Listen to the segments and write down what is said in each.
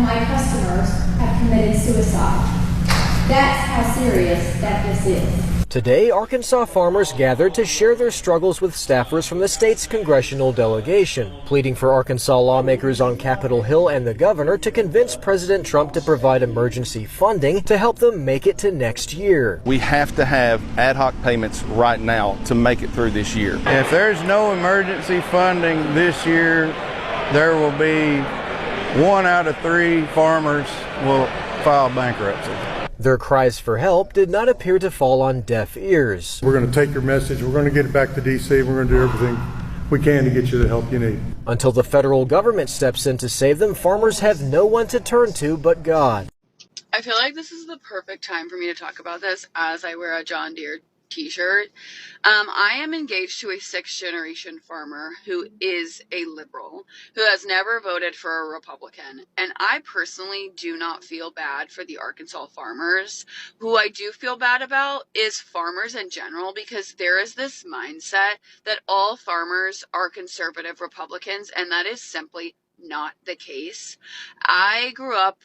my customers have committed suicide. That's how serious that this is. Today, Arkansas farmers gathered to share their struggles with staffers from the state's congressional delegation, pleading for Arkansas lawmakers on Capitol Hill and the governor to convince President Trump to provide emergency funding to help them make it to next year. We have to have ad hoc payments right now to make it through this year. If there's no emergency funding this year, there will be 1 out of 3 farmers will file bankruptcy. Their cries for help did not appear to fall on deaf ears. We're going to take your message, we're going to get it back to D.C., we're going to do everything we can to get you the help you need. Until the federal government steps in to save them, farmers have no one to turn to but God. I feel like this is the perfect time for me to talk about this as I wear a John Deere t-shirt. I am engaged to a 6th-generation farmer who is a liberal, who has never voted for a Republican. And I personally do not feel bad for the Arkansas farmers. Who I do feel bad about is farmers in general, because there is this mindset that all farmers are conservative Republicans, and that is simply not the case. I grew up,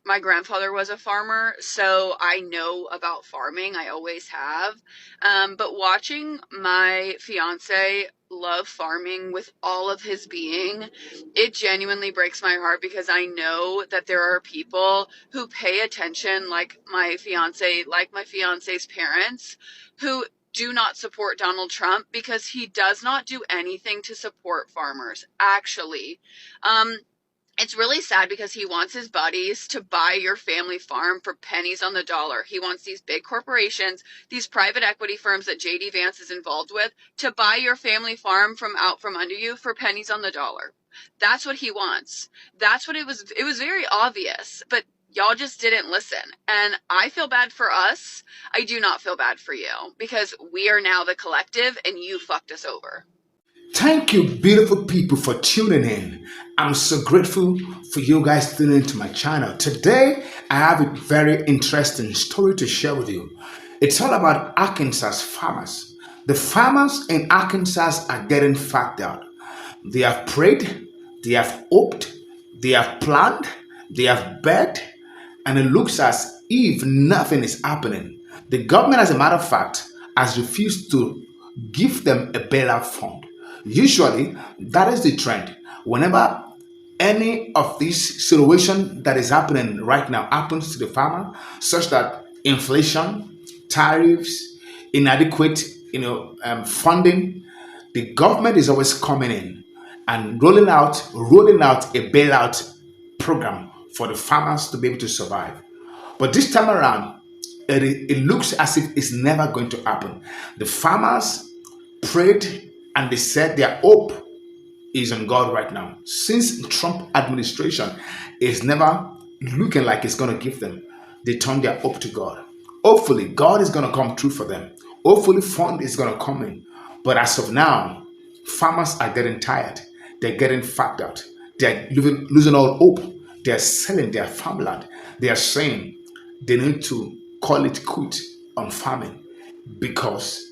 my grandfather was a farmer, so I know about farming. I always have. But watching my fiance love farming with all of his being, it genuinely breaks my heart, because I know that there are people who pay attention, like my fiance's parents, who do not support Donald Trump because he does not do anything to support farmers, actually. It's really sad because he wants his buddies to buy your family farm for pennies on the dollar. He wants these big corporations, these private equity firms that J.D. Vance is involved with, to buy your family farm from out from under you for pennies on the dollar. That's what he wants. That's what it was. It was very obvious, but y'all just didn't listen. And I feel bad for us. I do not feel bad for you, because we are now the collective and you fucked us over. Thank you, beautiful people, for tuning in. I'm so grateful for you guys tuning into my channel. Today, I have a very interesting story to share with you. It's all about Arkansas farmers. The farmers in Arkansas are getting fucked out. They have prayed, they have hoped, they have planned, they have begged, and it looks as if nothing is happening. The government, as a matter of fact, has refused to give them a bailout fund. Usually, that is the trend. Whenever any of this situation that is happening right now happens to the farmer, such that inflation, tariffs, inadequate, funding, the government is always coming in and rolling out a bailout program for the farmers to be able to survive. But this time around, it looks as if it's never going to happen. The farmers prayed and they said their hope is on God right now. Since the Trump administration is never looking like it's going to give them, they turn their hope to God. Hopefully, God is going to come through for them. Hopefully, fund is going to come in. But as of now, farmers are getting tired. They're getting fucked out. They're losing all hope. They're selling their farmland. They are saying they need to call it quit on farming, because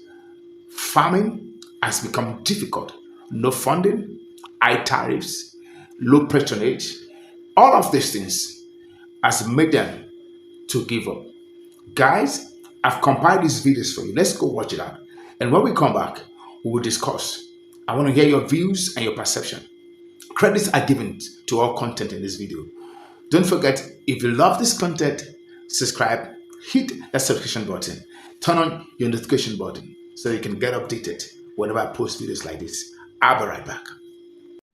farming has become difficult. No funding, high tariffs, low patronage, all of these things has made them to give up. Guys, I've compiled these videos for you. Let's go watch it out. And when we come back, we will discuss. I want to hear your views and your perception. Credits are given to all content in this video. Don't forget, if you love this content, subscribe, hit that subscription button, turn on your notification button so you can get updated whenever I post videos like this. I'll be right back.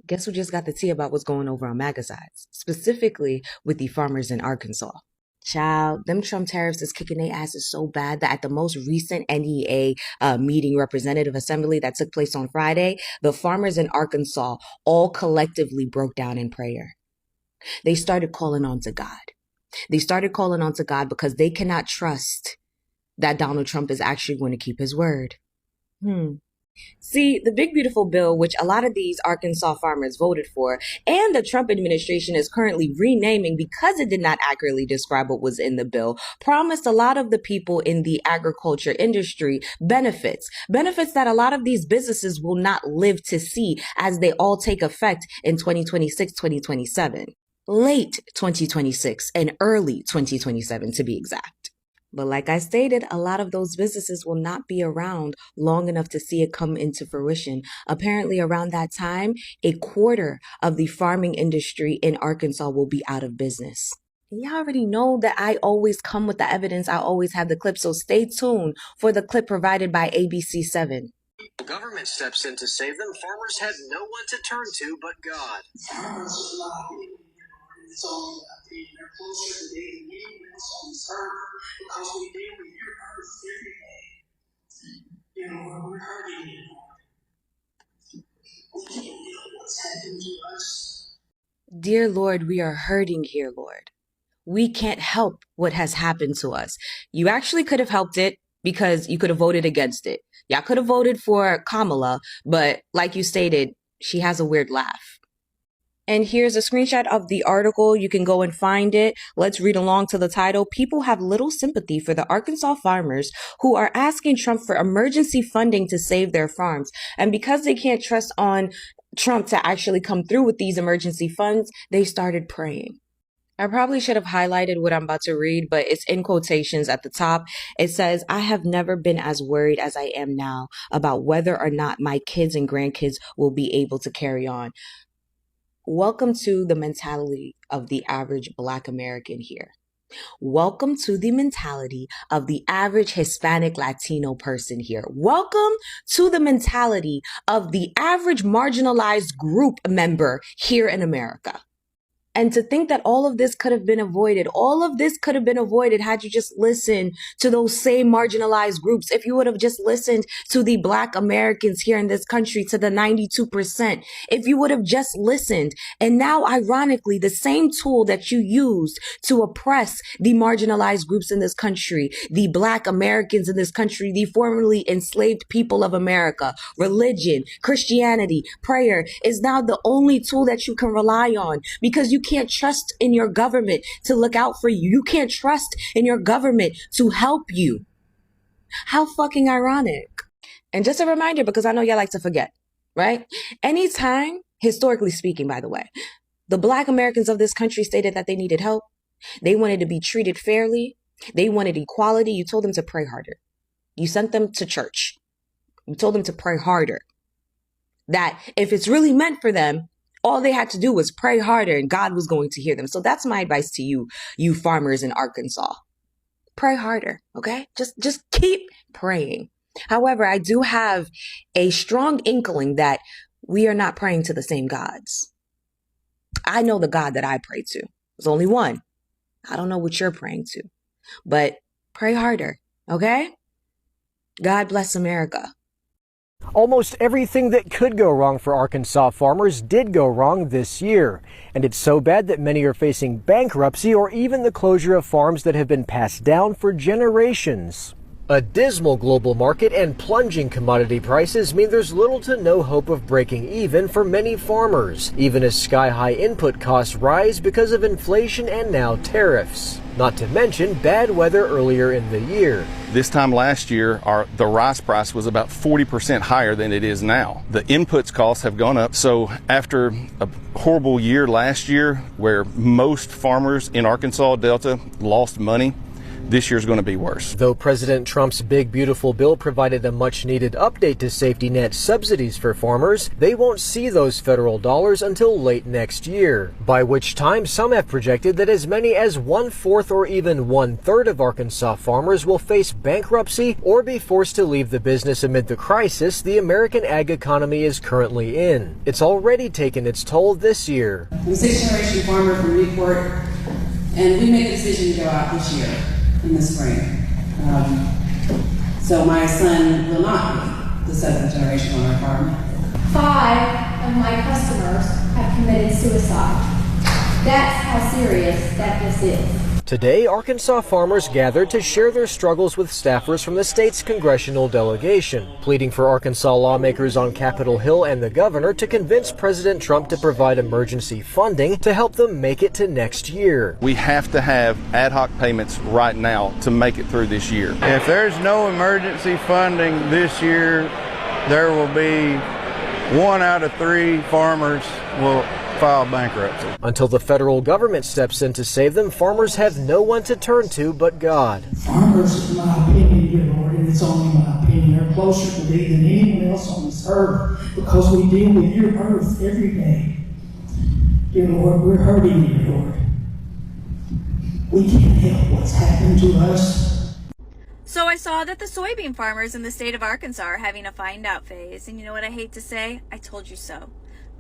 Guess who just got the tea about what's going over on Marginalized, specifically with the farmers in Arkansas? Child, them Trump tariffs is kicking their asses so bad that at the most recent NEA meeting, representative assembly that took place on Friday, the farmers in Arkansas all collectively broke down in prayer. They started calling on to God. They started calling on to God because they cannot trust that Donald Trump is actually going to keep his word. See, the big beautiful bill, which a lot of these Arkansas farmers voted for, and the Trump administration is currently renaming because it did not accurately describe what was in the bill, promised a lot of the people in the agriculture industry benefits that a lot of these businesses will not live to see as they all take effect in 2026, 2027. late 2026 and early 2027 to be exact. But like I stated, a lot of those businesses will not be around long enough to see it come into fruition. Apparently, around that time, a quarter of the farming industry in Arkansas will be out of business. And y'all already know that I always come with the evidence. I always have the clip. So stay tuned for the clip provided by ABC7. The government steps in to save them. Farmers had no one to turn to but God. It's all they're closer to dating movements on the server because we deal with your earth every day. You know, we're hurting anymore. We can't deal with what's happening to us. Dear Lord, we are hurting here, Lord. We can't help what has happened to us. You actually could have helped it because you could have voted against it. Y'all could have voted for Kamala, but like you stated, she has a weird laugh. And here's a screenshot of the article. You can go and find it. Let's read along to the title. People have little sympathy for the Arkansas farmers who are asking Trump for emergency funding to save their farms. And because they can't trust on Trump to actually come through with these emergency funds, they started praying. I probably should have highlighted what I'm about to read, but it's in quotations at the top. It says, I have never been as worried as I am now about whether or not my kids and grandkids will be able to carry on. Welcome to the mentality of the average Black American here. Welcome to the mentality of the average Hispanic Latino person here. Welcome to the mentality of the average marginalized group member here in America. And to think that all of this could have been avoided, had you just listened to those same marginalized groups, if you would have just listened to the Black Americans here in this country, to the 92%, if you would have just listened. And now, ironically, the same tool that you used to oppress the marginalized groups in this country, the Black Americans in this country, the formerly enslaved people of America, religion, Christianity, prayer, is now the only tool that you can rely on, because you can't trust in your government to look out for you. You can't trust in your government to help you. How fucking ironic. And just a reminder, because I know y'all like to forget, right? Anytime, historically speaking, by the way, the Black Americans of this country stated that they needed help, they wanted to be treated fairly, they wanted equality, you told them to pray harder. You sent them to church. You told them to pray harder. That if it's really meant for them, all they had to do was pray harder and God was going to hear them. So that's my advice to you, you farmers in Arkansas. Pray harder, okay? Just keep praying. However, I do have a strong inkling that we are not praying to the same gods. I know the God that I pray to. There's only one. I don't know what you're praying to, but pray harder, okay? God bless America. Almost everything that could go wrong for Arkansas farmers did go wrong this year. And it's so bad that many are facing bankruptcy or even the closure of farms that have been passed down for generations. A dismal global market and plunging commodity prices mean there's little to no hope of breaking even for many farmers, even as sky-high input costs rise because of inflation and now tariffs. Not to mention bad weather earlier in the year. This time last year, the rice price was about 40% higher than it is now. The inputs costs have gone up. So after a horrible year last year, where most farmers in Arkansas Delta lost money, this year's going to be worse. Though President Trump's big, beautiful bill provided a much-needed update to safety net subsidies for farmers, they won't see those federal dollars until late next year, by which time some have projected that as many as 1/4 or even 1/3 of Arkansas farmers will face bankruptcy or be forced to leave the business amid the crisis the American ag economy is currently in. It's already taken its toll this year. I'm a sixth-generation farmer from Newport, and we made the decision to go out this year. In the spring. So my son will not be the seventh generation on our farm. 5 of my customers have committed suicide. That's how serious that this is. Today, Arkansas farmers gathered to share their struggles with staffers from the state's congressional delegation, pleading for Arkansas lawmakers on Capitol Hill and the governor to convince President Trump to provide emergency funding to help them make it to next year. We have to have ad hoc payments right now to make it through this year. If there's no emergency funding this year, there will be 1 out of 3 farmers will file bankruptcy. Until the federal government steps in to save them, farmers have no one to turn to but God. Farmers, in my opinion, dear Lord, and it's only my opinion, are closer to thee than anyone else on this earth because we deal with your earth every day. Dear Lord, we're hurting, dear Lord. We can't help what's happened to us. So I saw that the soybean farmers in the state of Arkansas are having a find out phase. And you know what I hate to say? I told you so.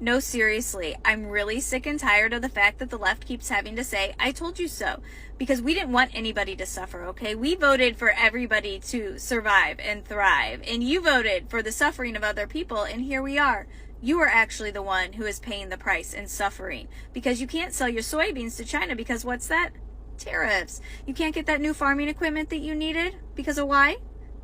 No, seriously, I'm really sick and tired of the fact that the left keeps having to say, I told you so. Because we didn't want anybody to suffer, okay? We voted for everybody to survive and thrive. And you voted for the suffering of other people, and here we are. You are actually the one who is paying the price and suffering. Because you can't sell your soybeans to China because what's that? Tariffs. You can't get that new farming equipment that you needed because of why?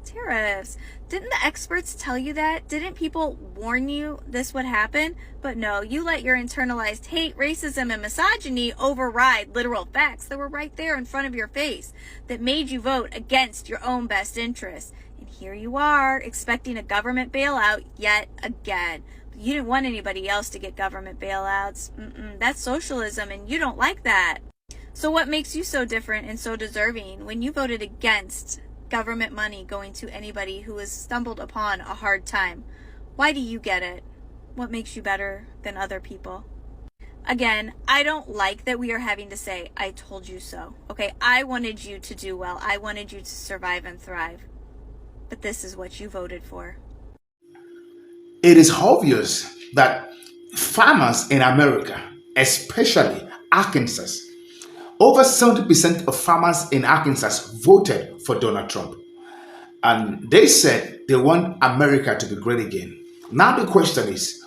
Tariffs. Didn't the experts tell you that? Didn't people warn you this would happen? But no, you let your internalized hate, racism, and misogyny override literal facts that were right there in front of your face that made you vote against your own best interests. And here you are, expecting a government bailout yet again. But you didn't want anybody else to get government bailouts. That's socialism, and you don't like that. So what makes you so different and so deserving when you voted against government money going to anybody who has stumbled upon a hard time? Why do you get it? What makes you better than other people? Again, I don't like that we are having to say, I told you so. Okay, I wanted you to do well. I wanted you to survive and thrive. But this is what you voted for. It is obvious that farmers in America, especially Arkansas, over 70% of farmers in Arkansas voted for Donald Trump. And they said they want America to be great again. Now the question is,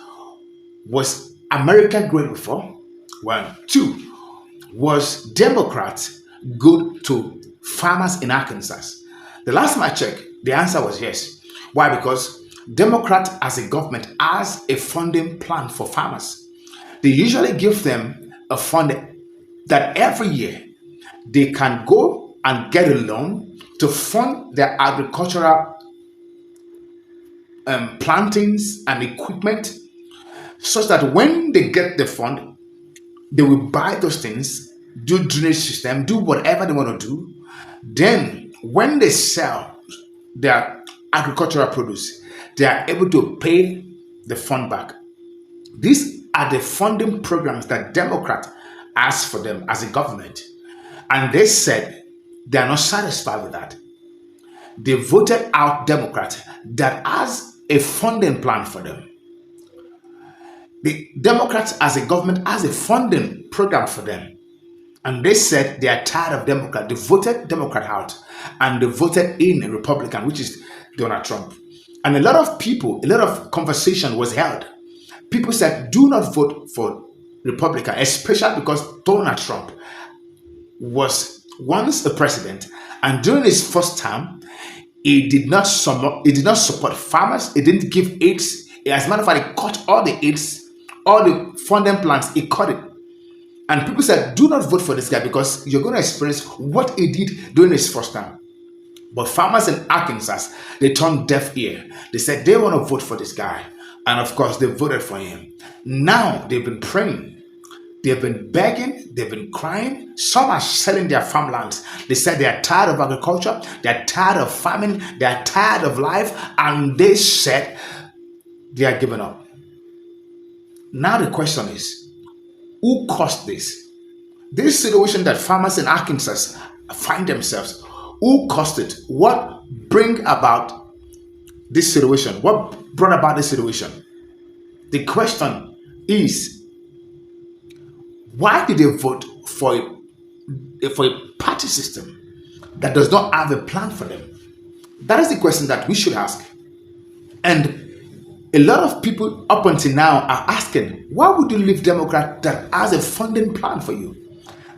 was America great before? 1. 2, was Democrats good to farmers in Arkansas? The last time I checked, the answer was yes. Why? Because Democrats as a government has a funding plan for farmers. They usually give them a fund that every year they can go and get a loan to fund their agricultural plantings and equipment, such that when they get the fund, they will buy those things, do drainage system, do whatever they want to do. Then when they sell their agricultural produce, they are able to pay the fund back. These are the funding programs that Democrats asked for them as a government. And they said they are not satisfied with that. They voted out Democrats that has a funding plan for them. The Democrats as a government has a funding program for them. And they said they are tired of Democrat. They voted Democrat out and they voted in a Republican, which is Donald Trump. And a lot of people, a lot of conversation was held. People said, do not vote for Republican, especially because Donald Trump was once a president, and during his first term, he did not support farmers. He didn't give aids. As a matter of fact, he cut all the aids, all the funding plans. He cut it, and people said, "Do not vote for this guy because you're going to experience what he did during his first term." But farmers in Arkansas, they turned deaf ear. They said they want to vote for this guy, and of course, they voted for him. Now they've been praying. They've been begging, they've been crying. Some are selling their farmlands. They said they are tired of agriculture, they're tired of farming, they're tired of life, and they said they are giving up. Now the question is, who caused this? This situation that farmers in Arkansas find themselves, who caused it? What bring about this situation? What brought about this situation? The question is, why did they vote for a party system that does not have a plan for them? That is the question that we should ask. And a lot of people up until now are asking, why would you leave Democrat that has a funding plan for you?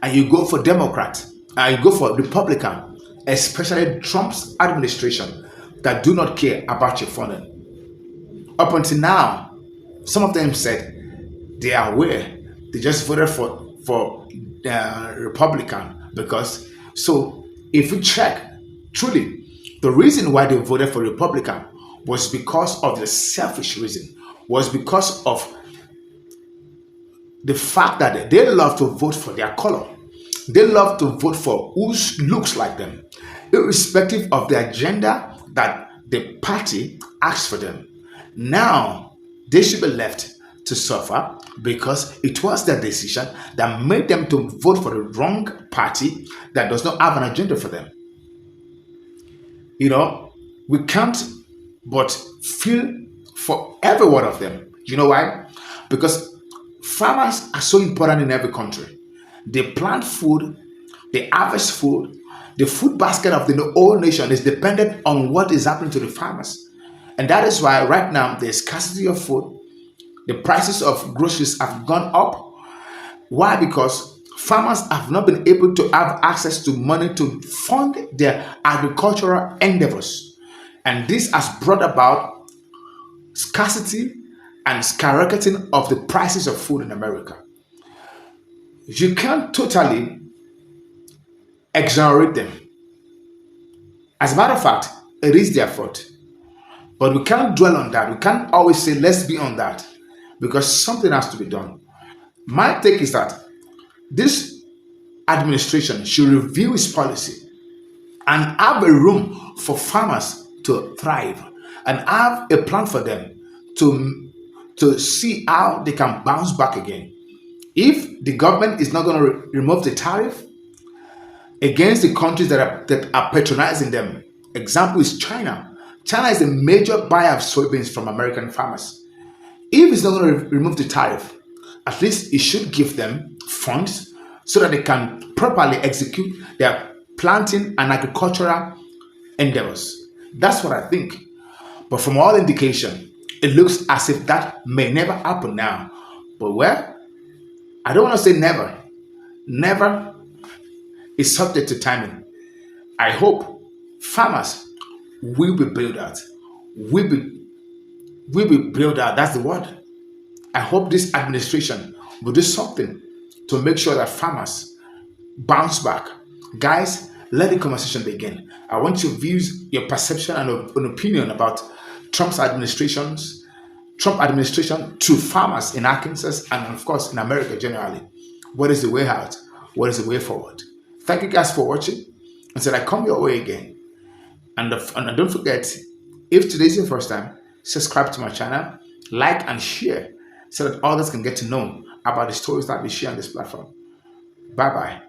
And you go for Democrat, and you go for Republican, especially Trump's administration that do not care about your funding. Up until now, some of them said they are aware. They just voted for Republican because, so if we check, truly, the reason why they voted for Republican was because of the selfish reason, was because of the fact that they love to vote for their color. They love to vote for who looks like them, irrespective of the agenda that the party asks for them. Now, they should be left to suffer because it was their decision that made them to vote for the wrong party that does not have an agenda for them. You know, we can't but feel for every one of them. You know why? Because farmers are so important in every country. They plant food, they harvest food. The food basket of the whole nation is dependent on what is happening to the farmers. And that is why right now there's scarcity of food. The prices of groceries have gone up. Why? Because farmers have not been able to have access to money to fund their agricultural endeavors. And this has brought about scarcity and skyrocketing of the prices of food in America. You can't totally exonerate them. As a matter of fact, it is their fault. But we can't dwell on that. We can't always say, let's be on that, because something has to be done. My take is that this administration should review its policy and have a room for farmers to thrive and have a plan for them to see how they can bounce back again. If the government is not going to remove the tariff against the countries that are patronizing them, example is China. China is a major buyer of soybeans from American farmers. If it's not going to remove the tariff, at least it should give them funds so that they can properly execute their planting and agricultural endeavors. That's what I think. But from all indication, it looks as if that may never happen now. But well, I don't want to say never. Never is subject to timing. I hope farmers will be bailed out. Will be bailed out. That's the word. I hope this administration will do something to make sure that farmers bounce back. Guys, let the conversation begin. I want your views, your perception, and an opinion about Trump administration to farmers in Arkansas and, of course, in America generally. What is the way out? What is the way forward? Thank you guys for watching. Until I come your way again. And don't forget, if today is your first time, subscribe to my channel, like and share so that others can get to know about the stories that we share on this platform. Bye-bye.